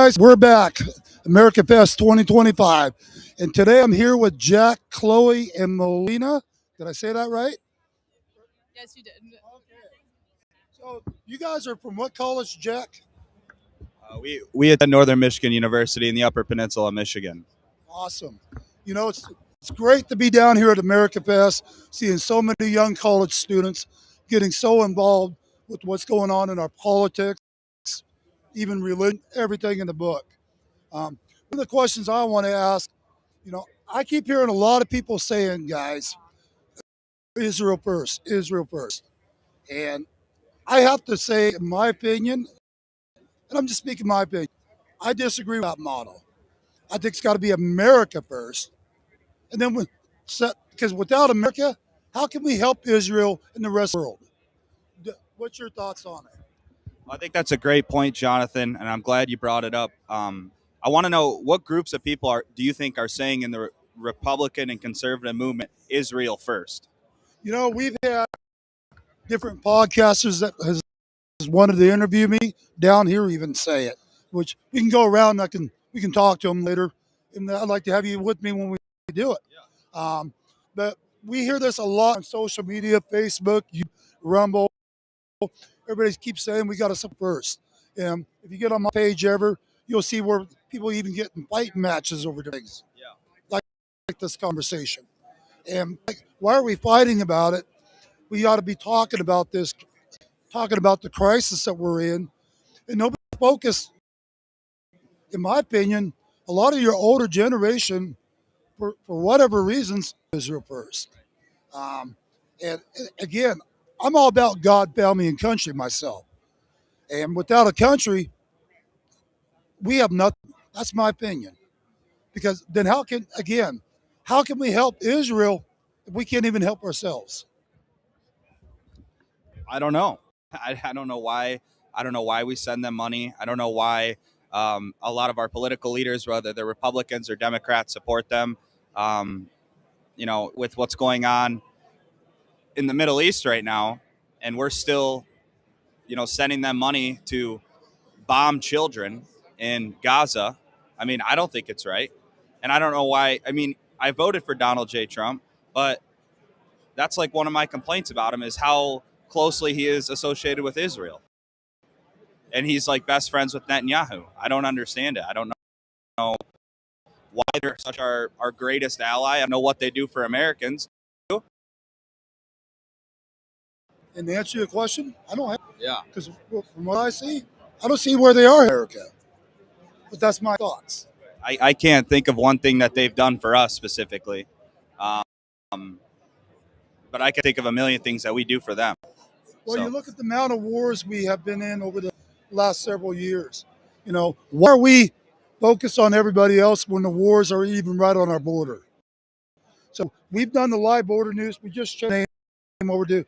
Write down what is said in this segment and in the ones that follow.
guys, we're back. America Fest 2025. And today I'm here with Jack, Chloe, and Molina. Did I say that right? Yes, you did. So, you guys are from what college, Jack? We attend Northern Michigan University in the Upper Peninsula of Michigan. Awesome. It's great to be down here at America Fest, seeing so many young college students getting so involved with what's going on in our politics, even religion, everything in the book. One of the questions I want to ask, I keep hearing a lot of people saying, guys, Israel first, Israel first. And I have to say, in my opinion, and I'm just speaking my opinion, I disagree with that model. I think it's got to be America first. And then, because without America, how can we help Israel and the rest of the world? What's your thoughts on it? I think that's a great point, Jonathan, and I'm glad you brought it up. I want to know what groups of people do you think are saying in the Republican and conservative movement Israel first? We've had different podcasters that has wanted to interview me down here, even say it, which we can go around. We can talk to them later, and I'd like to have you with me when we do it. But we hear this a lot on social media, Facebook, Rumble. Everybody keeps saying we got to support first. And if you get on my page ever, you'll see where people even get in fight matches over things. Yeah. Like this conversation. And why are we fighting about it? We ought to be talking about this, talking about the crisis that we're in. And nobody focus, in my opinion, a lot of your older generation, for whatever reasons, Israel first. Um, and again, I'm all about God, family, and country myself. And without a country, we have nothing. That's my opinion. Because then how can we help Israel if we can't even help ourselves? I don't know. I don't know why. I don't know why we send them money. I don't know why a lot of our political leaders, whether they're Republicans or Democrats, support them. Um, with what's going on in the Middle East right now, and we're still, sending them money to bomb children in Gaza. I mean, I don't think it's right. And I don't know why. I mean, I voted for Donald J. Trump, but that's like one of my complaints about him is how closely he is associated with Israel. And he's like best friends with Netanyahu. I don't understand it. I don't know why they're such our greatest ally. I don't know what they do for Americans. And to answer your question, I don't have, Yeah. because from what I see, I don't see where they are in America. But that's my thoughts. I can't think of one thing that they've done for us specifically. Um, but I can think of a million things that we do for them. Well, So- you look at the amount of wars we have been in over the last several years. Why are we focused on everybody else when the wars are even right on our border? So we've done the live border news. We just changed the name over to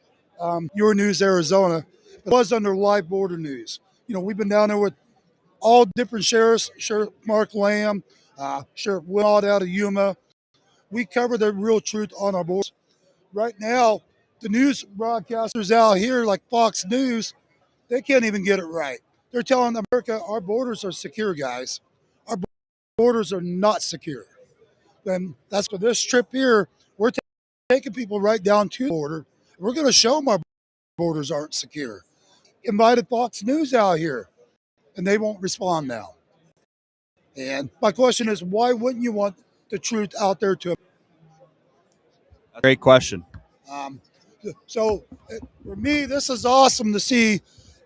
Your News Arizona. It was under live border news. We've been down there with all different sheriffs, Sheriff Mark Lamb, Sheriff Willard out of Yuma. We cover the real truth on our borders. Right now, the news broadcasters out here, like Fox News, they can't even get it right. They're telling America our borders are secure, guys. Our borders are not secure. And that's for this trip here. We're taking people right down to the border. We're going to show them our borders aren't secure. Invited Fox News out here, and they won't respond now. And my question is, why wouldn't you want the truth out there to? Great question. Um, for me, this is awesome to see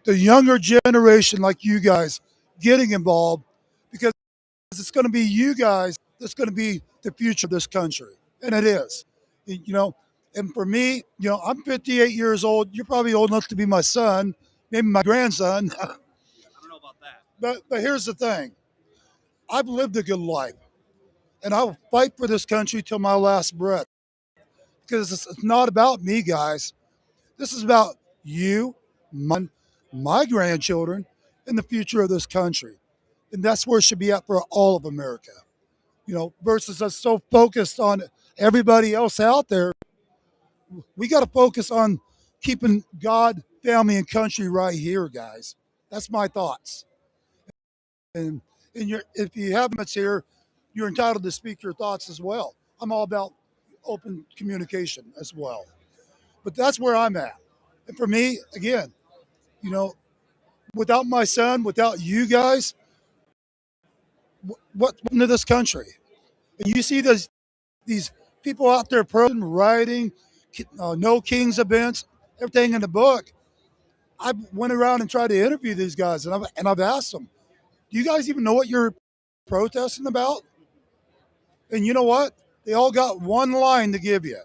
the younger generation like you guys getting involved because it's going to be you guys that's going to be the future of this country, and it is. And for me, I'm 58 years old. You're probably old enough to be my son, maybe my grandson. I don't know about that. But here's the thing: I've lived a good life, and I will fight for this country till my last breath. Because it's not about me, guys. This is about you, my grandchildren, and the future of this country. And that's where it should be at for all of America. Versus us so focused on everybody else out there. We got to focus on keeping God, family, and country right here, guys. That's my thoughts. And And if you have comments here, you're entitled to speak your thoughts as well. I'm all about open communication as well. But that's where I'm at. And for me, again, you know, without my son, without you guys, what into this country? And you see these people out there writing, no kings events, everything in the book. I went around and tried to interview these guys, and I've asked them, "Do you guys even know what you're protesting about?" And you know what? They all got one line to give you.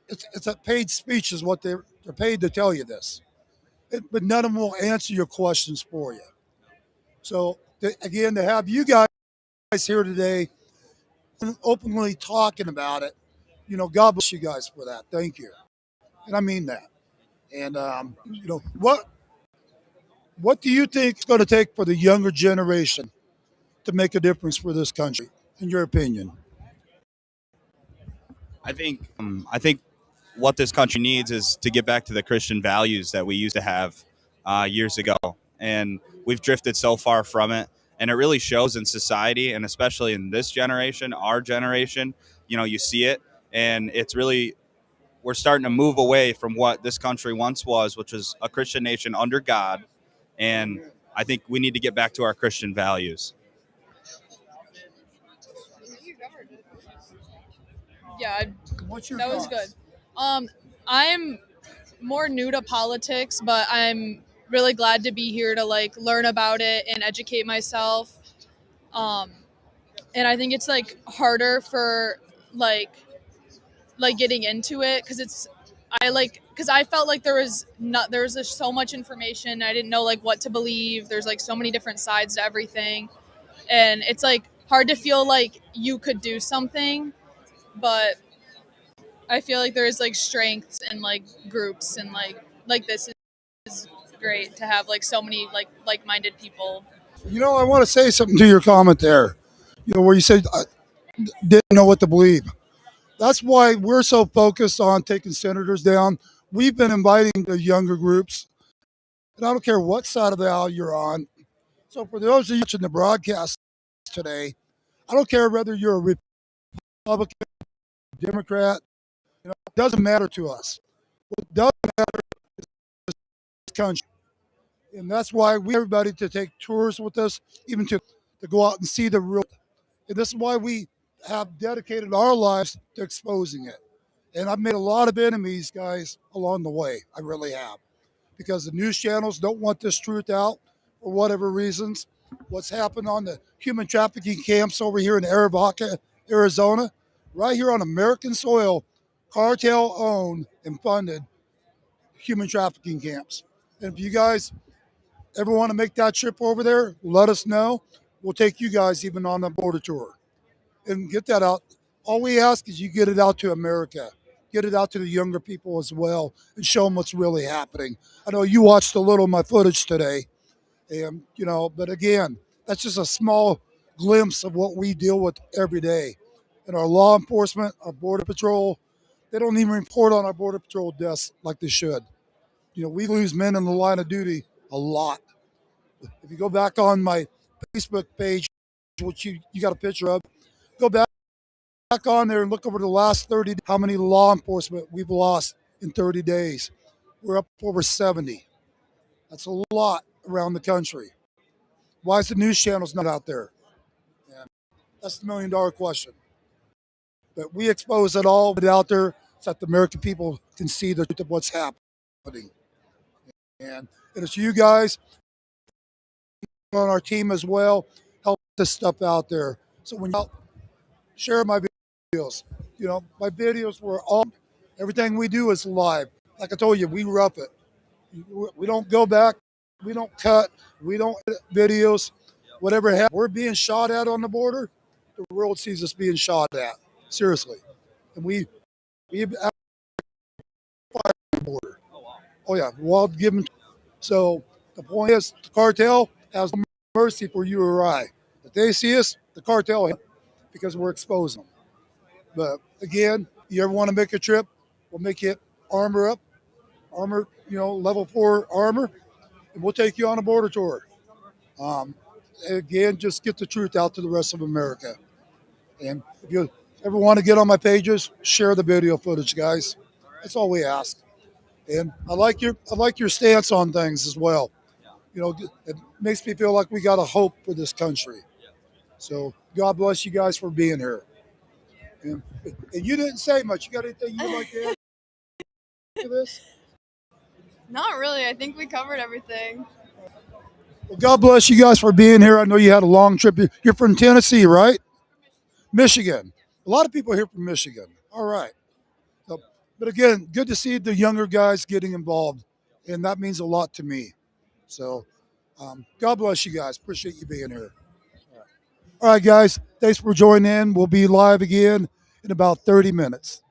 It's a paid speech, is what they're paid to tell you this. But none of them will answer your questions for you. So again, to have you guys here today, openly talking about it, God bless you guys for that. Thank you, and I mean that. And what do you think it's going to take for the younger generation to make a difference for this country, in your opinion? I think what this country needs is to get back to the Christian values that we used to have years ago, and we've drifted so far from it. And it really shows in society, and especially in this generation, our generation. You see it, and it's really we're starting to move away from what this country once was, which was a Christian nation under God. And I think we need to get back to our Christian values. Yeah, What's your that was thoughts? good. I'm more new to politics, but I'm really glad to be here to like learn about it and educate myself. Um, and I think it's like harder for like getting into it because I felt like there was just so much information. I didn't know like what to believe. There's like so many different sides to everything, and it's like hard to feel like you could do something, but I feel like there's like strengths and like groups and like this is great to have like so many like-minded people. I want to say something to your comment there. Where you said I didn't know what to believe. That's why we're so focused on taking senators down. We've been inviting the younger groups, and I don't care what side of the aisle you're on. So for those of you watching the broadcast today, I don't care whether you're a Republican, Democrat. It doesn't matter to us. What does matter is this country, and that's why we everybody to take tours with us, even to go out and see the real. And this is why we have dedicated our lives to exposing it. And I've made a lot of enemies, guys, along the way. I really have. Because the news channels don't want this truth out for whatever reasons. What's happened on the human trafficking camps over here in Arivaca, Arizona, right here on American soil, cartel owned and funded human trafficking camps. And if you guys ever want to make that trip over there, let us know. We'll take you guys even on a border tour and get that out. All we ask is you get it out to America, get it out to the younger people as well, and show them what's really happening. I know you watched a little of my footage today, and but again, that's just a small glimpse of what we deal with every day. And our law enforcement, our border patrol, they don't even report on our border patrol deaths like they should. We lose men in the line of duty a lot. If you go back on my Facebook page, which you got a picture of, go back on there and look over the last 30 days, how many law enforcement we've lost in 30 days. We're up over 70. That's a lot around the country. Why is the news channels not out there? And that's the $1 million question. But we expose it all out there so that the American people can see the truth of what's happening. And it's you guys on our team as well, help this stuff out there. So when you share my videos, my videos were all, everything we do is live. Like I told you, we rough it. We don't go back. We don't cut. We don't edit videos. Whatever happens, we're being shot at on the border. The world sees us being shot at. Seriously. And we have fire on the border. Oh yeah, well given. So the point is, the cartel has no mercy for you or I. If they see us, the cartel, because we're exposing them. But again, you ever want to make a trip, we'll make you armor up, level 4 armor, and we'll take you on a border tour. Um, again, just get the truth out to the rest of America. And if you ever want to get on my pages, share the video footage, guys. That's all we ask. And I like your stance on things as well. You know, it makes me feel like we got a hope for this country. So God bless you guys for being here. And you didn't say much. You got anything you'd like to add to this? Not really. I think we covered everything. Well, God bless you guys for being here. I know you had a long trip. You're from Tennessee, right? Michigan. A lot of people here from Michigan. All right. So, but again, good to see the younger guys getting involved, and that means a lot to me. So, God bless you guys. Appreciate you being here. All right, guys. Thanks for joining in. We'll be live again in about 30 minutes.